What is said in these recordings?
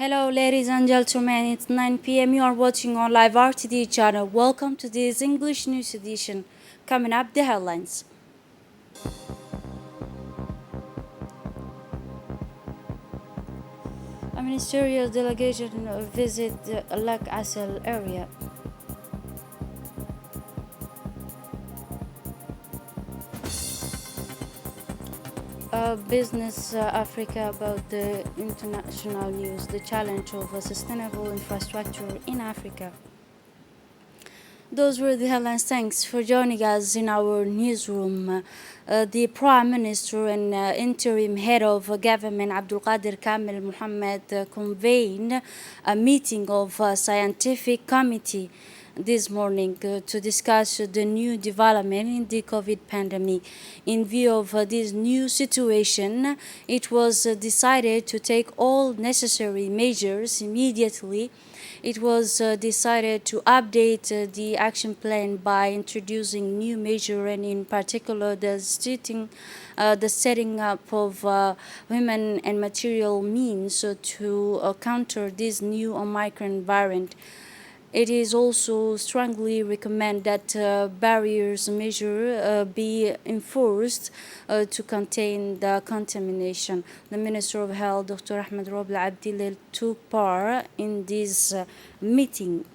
Hello, ladies and gentlemen. It's 9 p.m. You are watching on Live RTD channel. Welcome to this English news edition. Coming up, the headlines. A ministerial delegation visit the Lak Asel area. Business Africa about the international news, the challenge of a sustainable infrastructure in Africa. Those were the headlines. Thanks for joining us in our newsroom. The Prime Minister and interim head of government, Abdul Qadir Kamel Mohammed, convened a meeting of scientific committee this morning to discuss the new development in the COVID pandemic. In view of this new situation, it was decided to take all necessary measures immediately. It was decided to update the action plan by introducing new measures, and in particular the setting up of human and material means to counter this new Omicron variant. It is also strongly recommended that barriers measure be enforced to contain the contamination. The Minister of Health, Dr. Ahmed Roble Abdillah, took part in this meeting.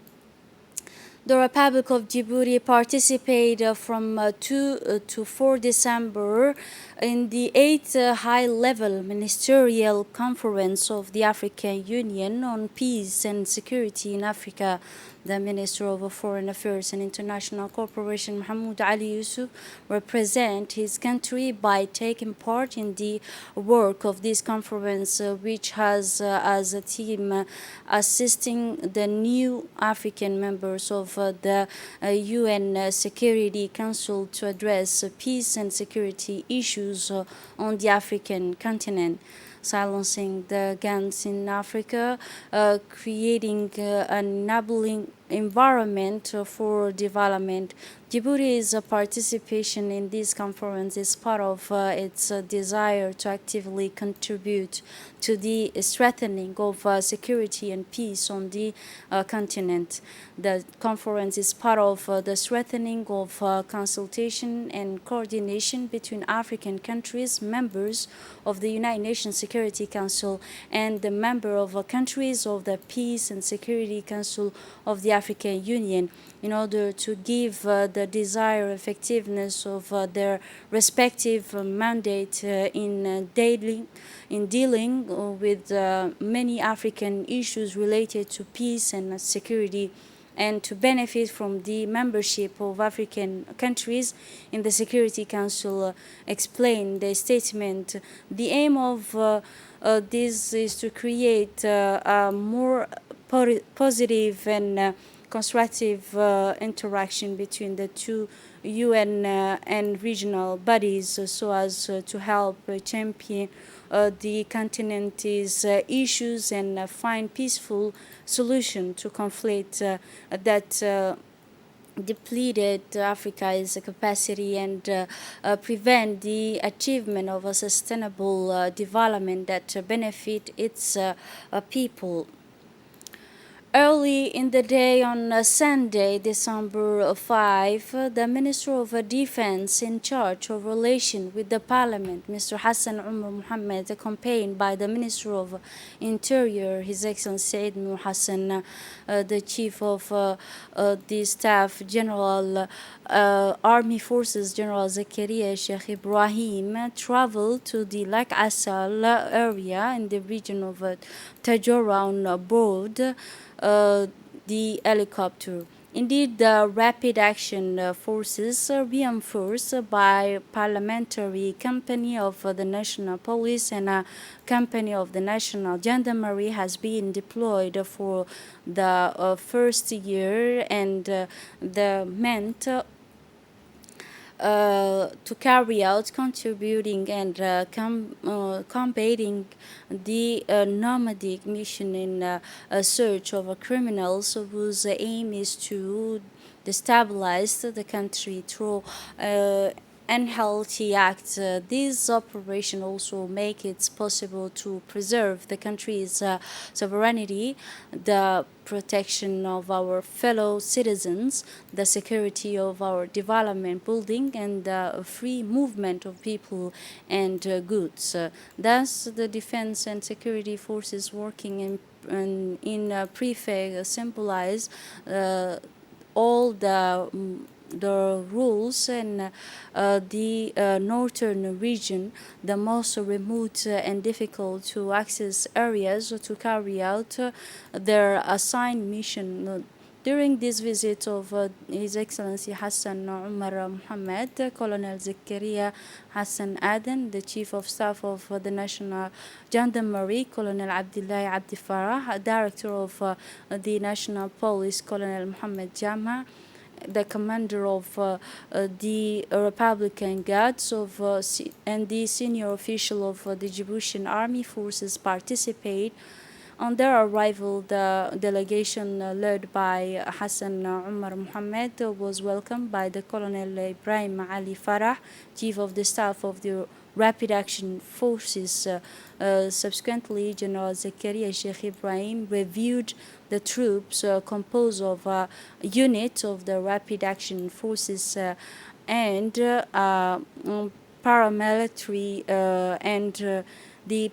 The Republic of Djibouti participated from 2 to 4 December in the 8th high-level ministerial conference of the African Union on peace and security in Africa. The Minister of Foreign Affairs and International Cooperation, Mahmoud Ali Yusuf, represent his country by taking part in the work of this conference, which has as a team assisting the new African members of the UN Security Council to address peace and security issues on the African continent, silencing the guns in Africa, creating an enabling environment for development. Djibouti's participation in this conference is part of its desire to actively contribute to the strengthening of security and peace on the continent. The conference is part of the strengthening of consultation and coordination between African countries, members of the United Nations Security Council, and the member of countries of the Peace and Security Council of the African Union, in order to give the desired effectiveness of their respective mandate in dealing with many African issues related to peace and security, and to benefit from the membership of African countries in the Security Council, explained the statement. The aim of this is to create a more positive and constructive interaction between the two UN and regional bodies, so as to help champion the continent's issues and find peaceful solution to conflict that depleted Africa's capacity and prevent the achievement of a sustainable development that benefit its people. Early in the day on Sunday, December 5, the Minister of Defense in charge of relations with the Parliament, Mr. Hassan Umar Mohammed, accompanied by the Minister of Interior, His Excellency Said Nur Hassan, the Chief of the Staff General, Army Forces General Zakaria Sheikh Ibrahim, traveled to the Lak Asal area in the region of Tajora on board the helicopter. Indeed, the rapid action forces, reinforced by parliamentary company of the National Police and a company of the National Gendarmerie, has been deployed for the first year, and the meant to carry out, contributing and combating the nomadic mission in a search of criminals whose aim is to destabilize the country through unhealthy act. This operation also make it possible to preserve the country's sovereignty, the protection of our fellow citizens, the security of our development building, and the free movement of people and goods. Thus, the defense and security forces working in prefect symbolize all the rules and the northern region, the most remote and difficult to access areas to carry out their assigned mission. During this visit of His Excellency Hassan Umar Mohammed, Colonel Zakaria Hassan Aden, the Chief of Staff of the National Gendarmerie, Colonel Abdullahi Abdi Farah, Director of the National Police, Colonel Mohammed Jama, the commander of the Republican Guards and the senior official of the Djiboutian Army Forces participate. On their arrival, the delegation led by Hassan Umar Mohammed was welcomed by the Colonel Ibrahim Ali Farah, Chief of the Staff of the Rapid Action Forces. Subsequently, General Zakaria Sheikh Ibrahim reviewed the troops composed of a unit of the Rapid Action Forces and paramilitary and the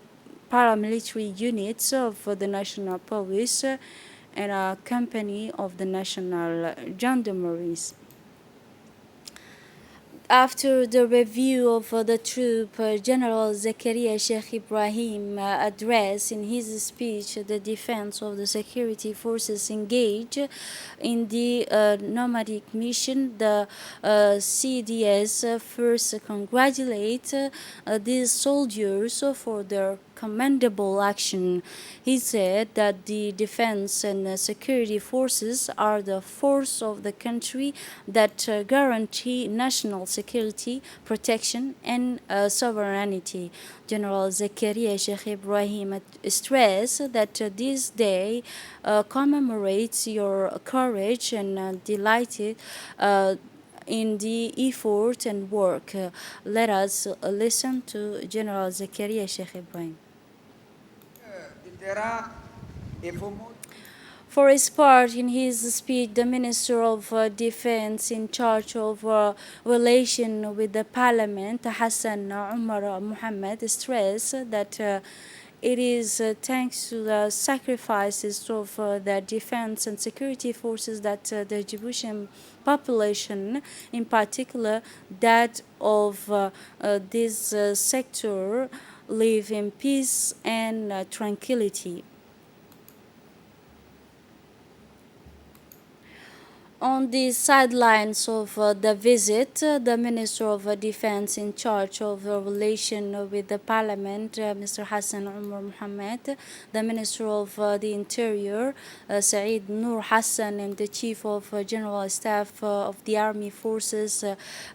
paramilitary units of the National Police and a company of the National Gendarmeries. After the review of the troop, General Zakaria Sheikh Ibrahim addressed in his speech the defense of the security forces engaged in the nomadic mission. The CDS first congratulate these soldiers for their commendable action. He said that the defense and security forces are the force of the country that guarantee national security, protection, and sovereignty. General Zakaria Sheikh Ibrahim stressed that this day commemorates your courage and delighted in the effort and work. Let us listen to General Zakaria Sheikh Ibrahim. For his part, in his speech, the Minister of Defense in charge of relation with the Parliament, Hassan Umar Mohammed, stressed that it is thanks to the sacrifices of the defense and security forces that the Djiboutian population, in particular that of this sector, live in peace and tranquility. On the sidelines of the visit, the Minister of Defense in charge of the relation with the Parliament, Mr. Hassan Umar Mohammed, the Minister of the Interior, Saeed Noor Hassan, and the Chief of General Staff of the Army Forces,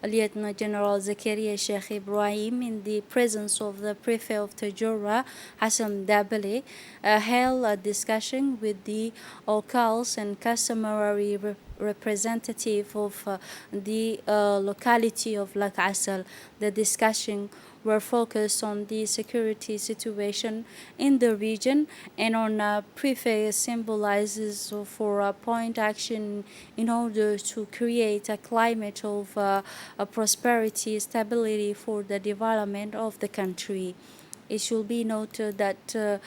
Lieutenant General Zakaria Sheikh Ibrahim, in the presence of the Prefect of Tajura, Hassan Dabali, held a discussion with the locals and customary representative of the locality of Lak Asal. The discussion were focused on the security situation in the region and on prefect symbolizes for a point action in order to create a climate of prosperity, stability for the development of the country. It should be noted that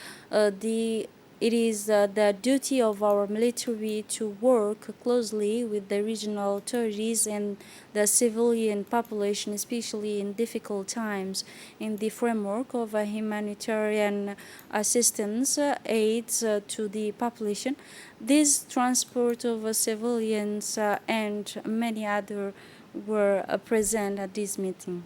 it is the duty of our military to work closely with the regional authorities and the civilian population, especially in difficult times, in the framework of a humanitarian assistance aids to the population. This transport of civilians and many other were present at this meeting.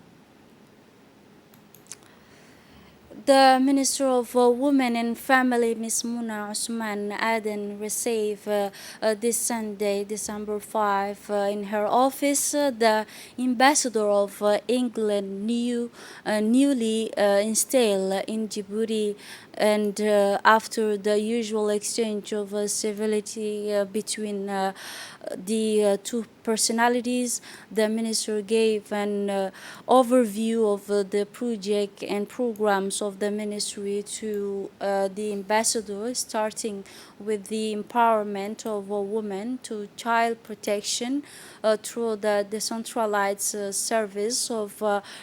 The Minister of Women and Family, Ms. Muna Osman Aden, received this Sunday, December 5, in her office, the Ambassador of England, newly installed in Djibouti, and after the usual exchange of civility between the two personalities. The minister gave an overview of the project and programs of the ministry to the ambassador, starting with the empowerment of a woman to child protection through the decentralized service of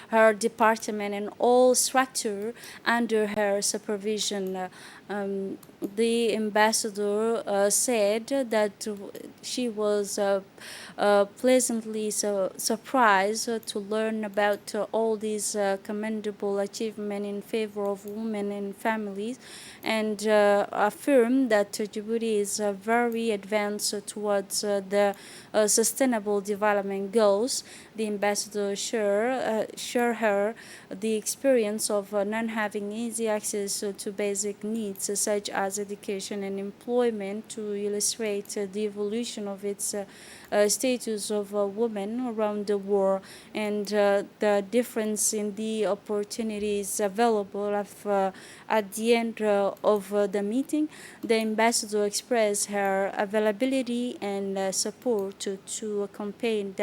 her department and all structure under her supervision. The ambassador said that she was pleasantly surprised to learn about all these commendable achievements in favor of women and families, and affirmed that Djibouti is very advanced towards the sustainable development goals. The ambassador share her the experience of not having easy access to basic needs such as education and employment to illustrate the evolution of its status of women around the world, and the difference in the opportunities available at the end of the meeting. The ambassador expressed her availability and support to accompany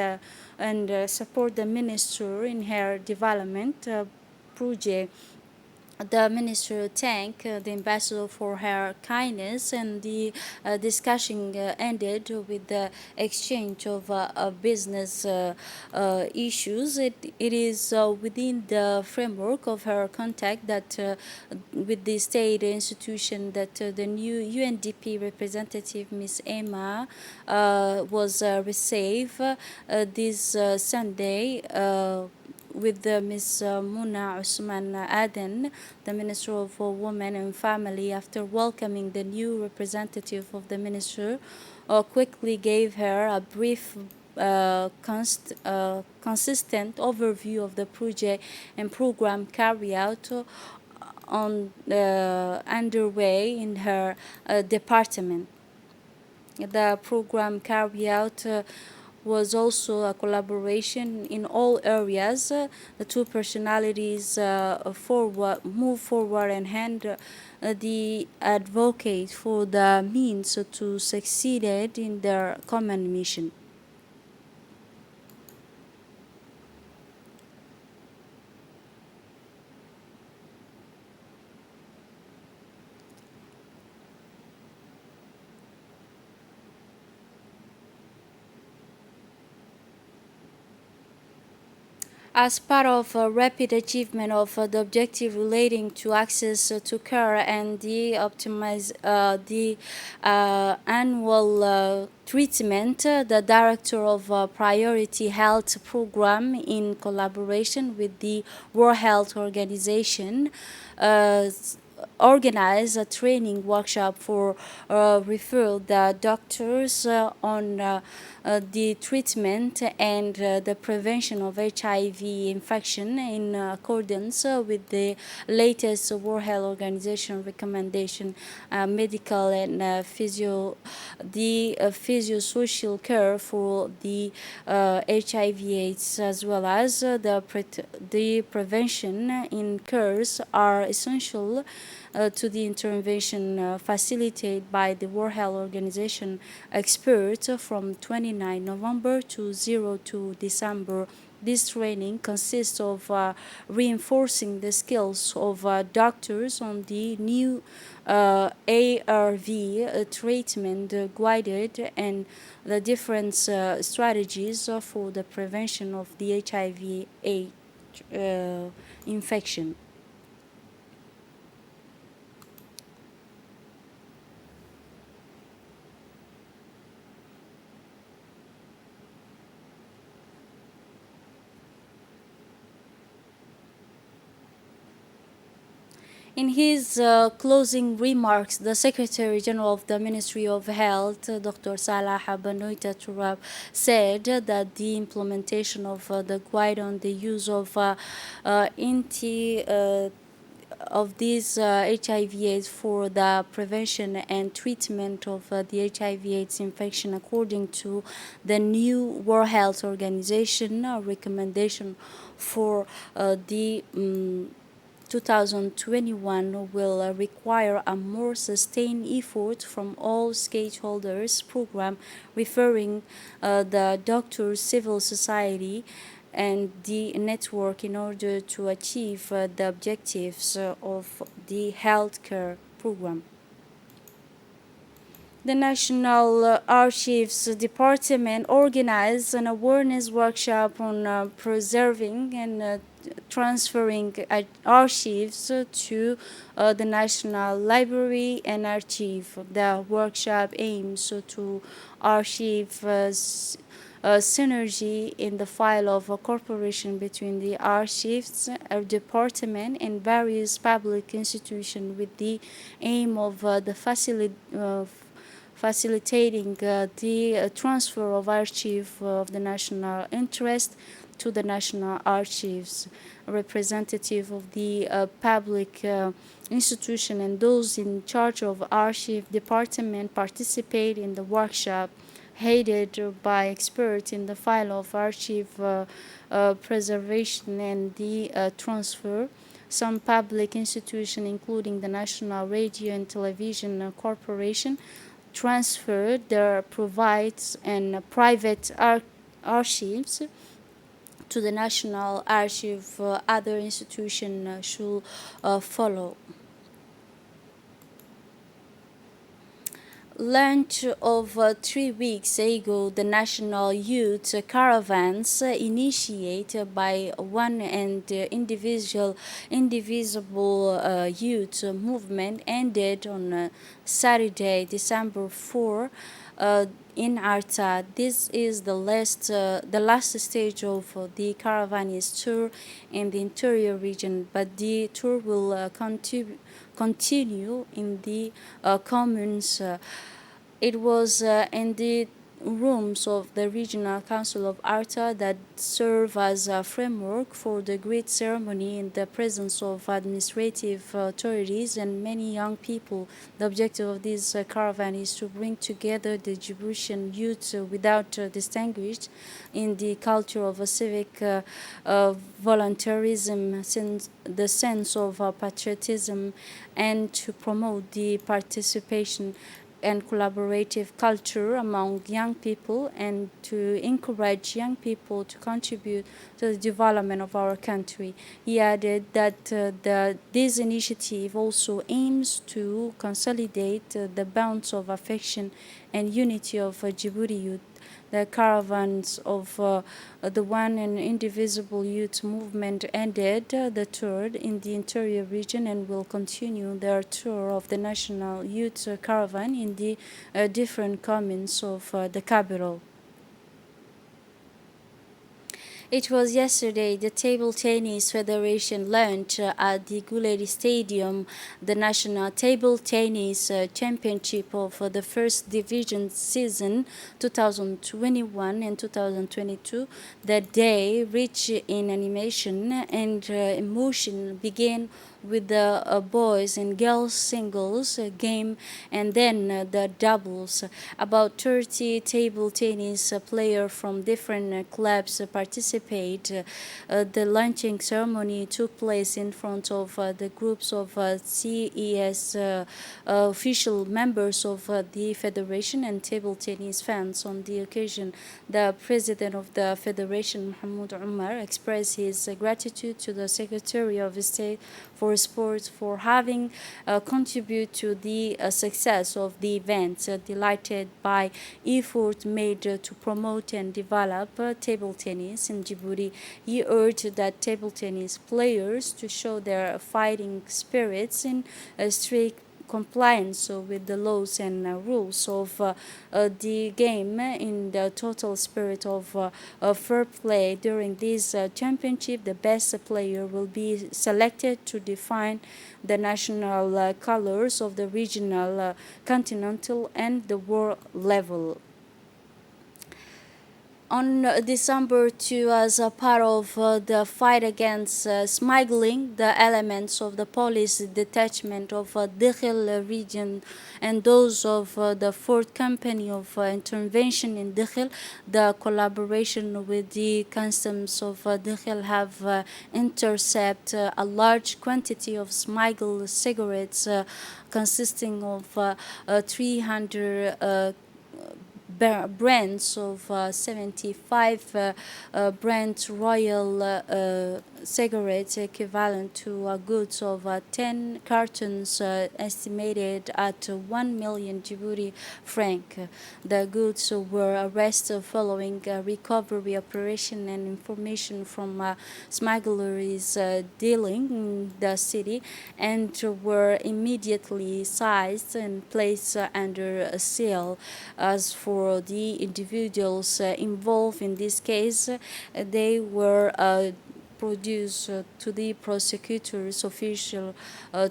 and support the minister in her development project. The minister thanked the ambassador for her kindness, and the discussion ended with the exchange of business issues. It is within the framework of her contact that with the state institution that the new UNDP representative, Miss Emma, was received this Sunday. With Ms. Muna Usman Aden, the Minister of Women and Family, after welcoming the new representative of the minister, quickly gave her a brief consistent overview of the project and program carried out on underway in her department. The program carried out was also a collaboration in all areas. The two personalities move forward and hand the advocate for the means to succeed in their common mission. As part of a rapid achievement of the objective relating to access to care and the annual treatment, the director of Priority Health Program, in collaboration with the World Health Organization, organize a training workshop for refer the doctors on the treatment and the prevention of HIV infection in accordance with the latest World Health Organization recommendation, medical and physio-social care for the HIV/AIDS, as well as the prevention in cares are essential to the intervention facilitated by the World Health Organization experts from 29 November to 02 December. This training consists of reinforcing the skills of doctors on the new ARV treatment guided and the different strategies for the prevention of the HIV/AIDS infection. In his closing remarks, the Secretary General of the Ministry of Health, Dr. Salah Banoita Turab, said that the implementation of the guide on the use of of these HIV/AIDS for the prevention and treatment of the HIV/AIDS infection, according to the new World Health Organization recommendation for the 2021 will require a more sustained effort from all stakeholders program referring the doctors, civil society, and the network in order to achieve the objectives of the healthcare program. The National Archives Department organized an awareness workshop on preserving and transferring archives to the National Library and Archive. The workshop aims to archive synergy in the file of a cooperation between the archives department and various public institutions with the aim of facilitating the transfer of archive of the national interest to the National Archives. A representative of the public institution and those in charge of archive department participate in the workshop headed by experts in the file of archive preservation and the transfer. Some public institutions, including the National Radio and Television Corporation, transferred their provides and private archives to the National Archive. Other institutions should follow. Launch of 3 weeks ago, the National Youth Caravans initiated by one and indivisible youth movement ended on Saturday, December 4, in Arta. This is the last stage of the Caravanist tour in the interior region, but the tour will continue in the communes. It was in the rooms of the Regional Council of Arta that serve as a framework for the great ceremony in the presence of administrative authorities and many young people. The objective of this caravan is to bring together the Djiboutian youth without distinguish in the culture of a civic voluntarism, since the sense of patriotism, and to promote the participation and collaborative culture among young people and to encourage young people to contribute to the development of our country. He added that this initiative also aims to consolidate the bonds of affection and unity of Djibouti youth. The caravans of the one and indivisible youth movement ended the tour in the interior region and will continue their tour of the national youth caravan in the different communes of the capital. It was yesterday the Table Tennis Federation launched at the Guleri Stadium the National Table Tennis Championship of the First Division season 2021 and 2022. The day, rich in animation and emotion, began with the boys and girls singles game and then the doubles. About 30 table tennis players from different clubs participate. The launching ceremony took place in front of the groups of CES official members of the federation and table tennis fans. On the occasion, the president of the federation, Mahmoud Umar, expressed his gratitude to the Secretary of State for Sports for having contributed to the success of the event. Delighted by effort made to promote and develop table tennis in Djibouti, he urged that table tennis players to show their fighting spirits in strict compliance with the laws and rules of the game in the total spirit of fair play. During this championship, the best player will be selected to define the national colors of the regional, continental, and the world level. On December 2, as a part of the fight against smuggling, the elements of the police detachment of Dakhil region and those of the fourth company of intervention in Dakhil, the collaboration with the customs of Dakhil have intercept a large quantity of smuggled cigarettes consisting of 300 brands of 75 brand royal cigarettes equivalent to goods of 10 cartons estimated at 1 million Djibouti franc. The goods were arrested following a recovery operation and information from smugglers dealing in the city, and were immediately seized and placed under a seal. As for the individuals involved in this case, they were produced to the prosecutor's official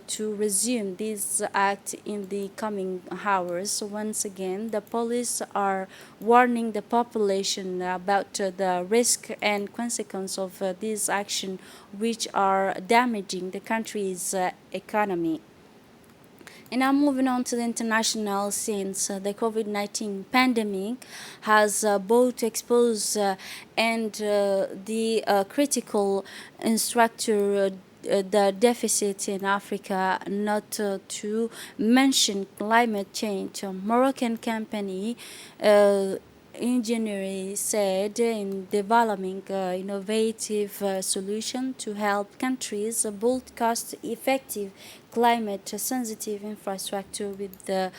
to resume this act in the coming hours. Once again, the police are warning the population about the risk and consequence of this action, which are damaging the country's economy. And now moving on to the international scenes, the COVID-19 pandemic has both exposed and the critical structure the deficit in Africa, not to mention climate change. A Moroccan company engineering said in developing innovative solution to help countries build cost-effective climate-sensitive infrastructure with the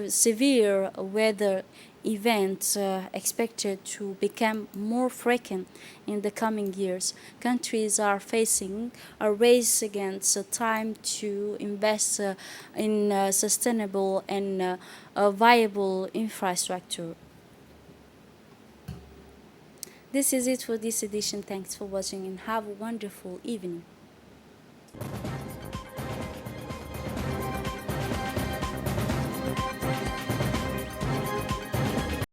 severe weather events expected to become more frequent in the coming years. Countries are facing a race against time to invest in sustainable and viable infrastructure. This is it for this edition. Thanks for watching and have a wonderful evening.